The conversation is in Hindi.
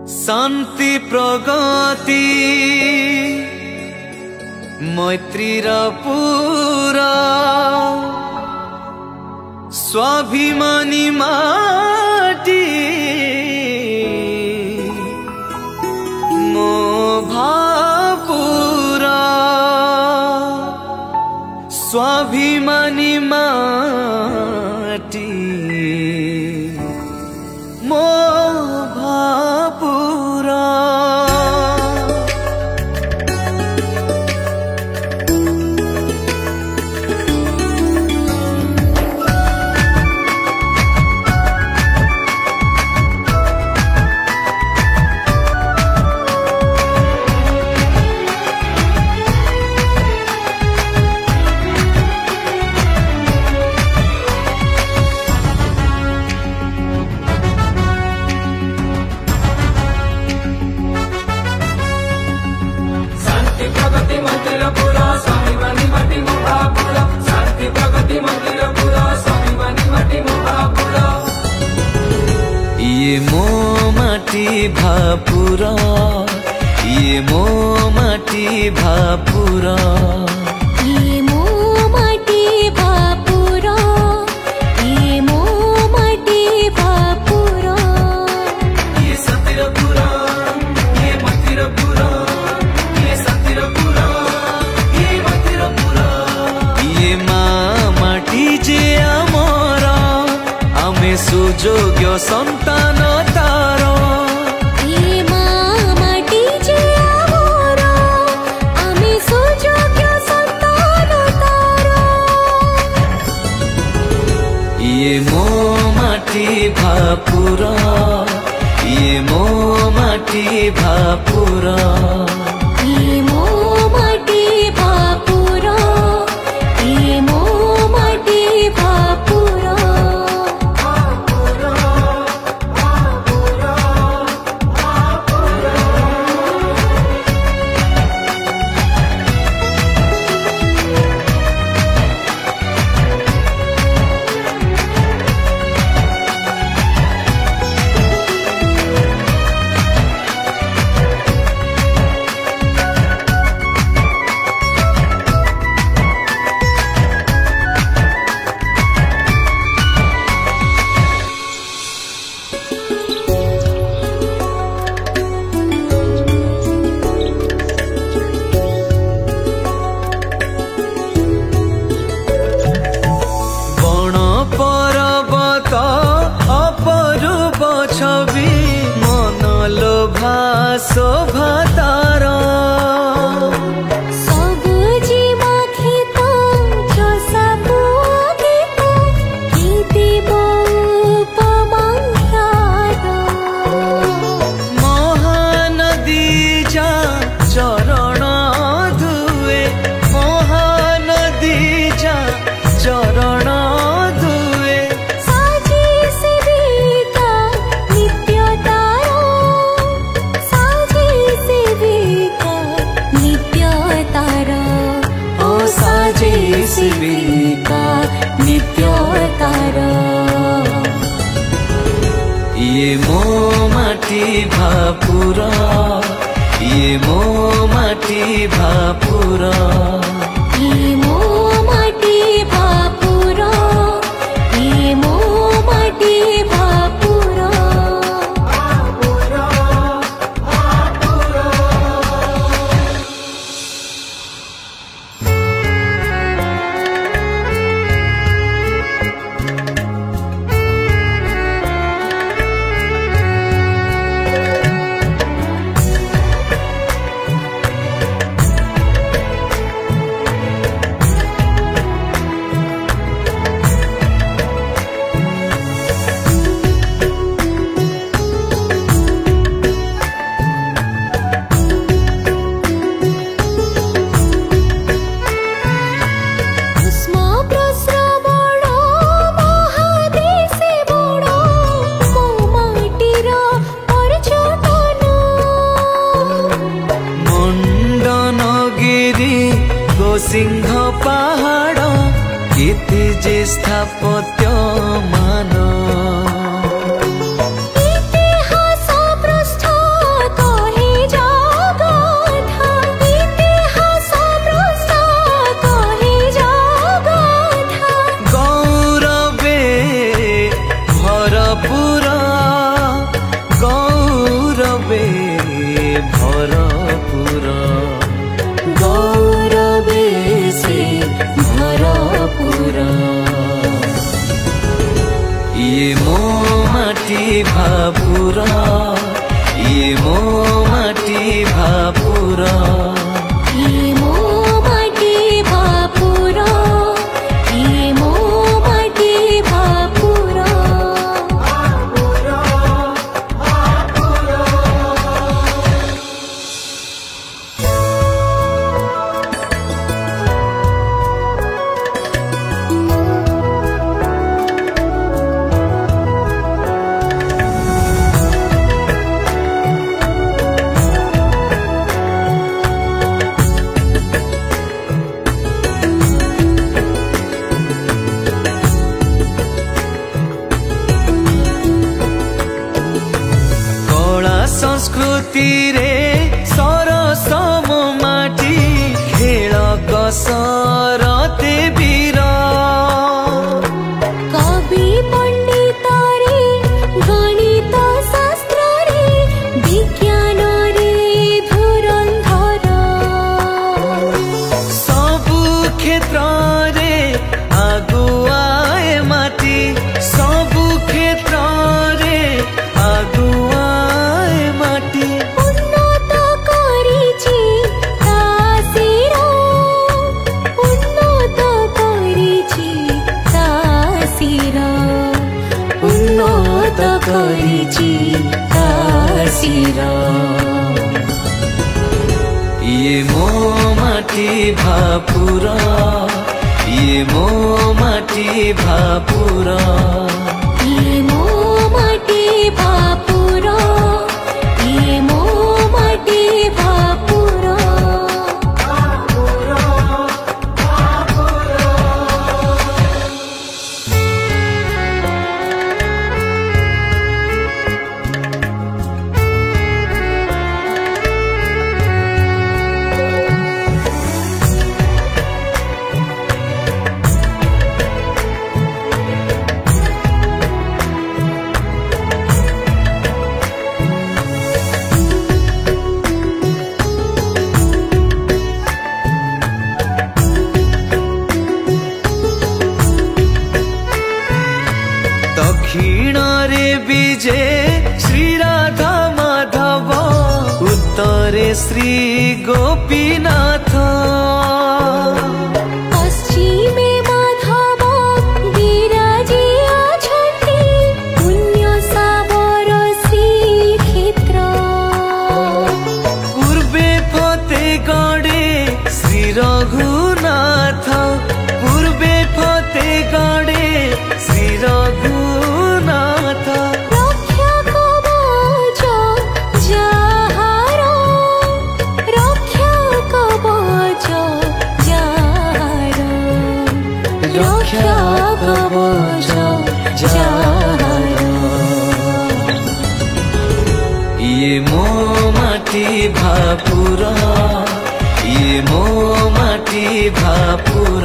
शांति प्रगति मैत्रीर पूरा स्वाभिमानी माटी मो भापुरा स्वाभिमानी माटी मो भापुरा ये मो माटी भापुरा ये मो माटी भापुरा ये मो माटी भापुरा ये मो माटी भापुरा ये सतिरपुरा ये मतिरपुरा ये सतिरपुरा ये मतिरपुरा ये माटी जे आमरा आमे सुयोग्य संतान तार ये माटी जे आमरा आमे सुयोग्य संतान तार ये मो माटी भापुरा ये मो माटी भापुरा ये मो माटी भापुरा ये मो माटी भापुरा शोभा तार सबुजी माखित चोसा बुगित गीति उपमंकार महानदी जा चरण धुए महानदी जा चरण धुए साजी सेविका नित्य तारो सेविका नित्य तारा ये मो माटी भापुरा ये मो माटी भापुरा ये मो माटी भापुरा ये मो माटी भापुरा सिंह पहाड़ कीर्ति जे स्थापत्य मान इतिहास पृष्ठ माटी भापुर ये मो माटी भापुर ये मो माटी भापुर ये मो माटी भापुर संस्कृति रे सरस मो माटी खेल कसरते वीर कवि पंडित रे गणित शास्त्र रे विज्ञान रे धुरंधर सबु क्षेत्र रे आगुआए माटी सबु क्षेत्र रे आगुआ उन्नत करिछि तासिर उन्नत करिछि तासिर उन्नत करिछि तासिर ये मो माटी भापुर ये मो माटी भापुर ये मो माटी भापुर ये मो माटी भापुर दक्षिण रे विजे श्री राधा माधव उत्तरे श्री गोपीनाथ पश्चिमे माधव विराजे अछन्ति पुण्य सागर श्रीक्षेत्र पूर्वे फतेगढ़े श्री रघुनाथ पूर्वे फतेगढ़े श्री रघुनाथ रक्षा कवच जाहार रक्षा कवच जाहार रक्षा कवच जाहार ये मो माटी भापुर ये मो माटी भापुर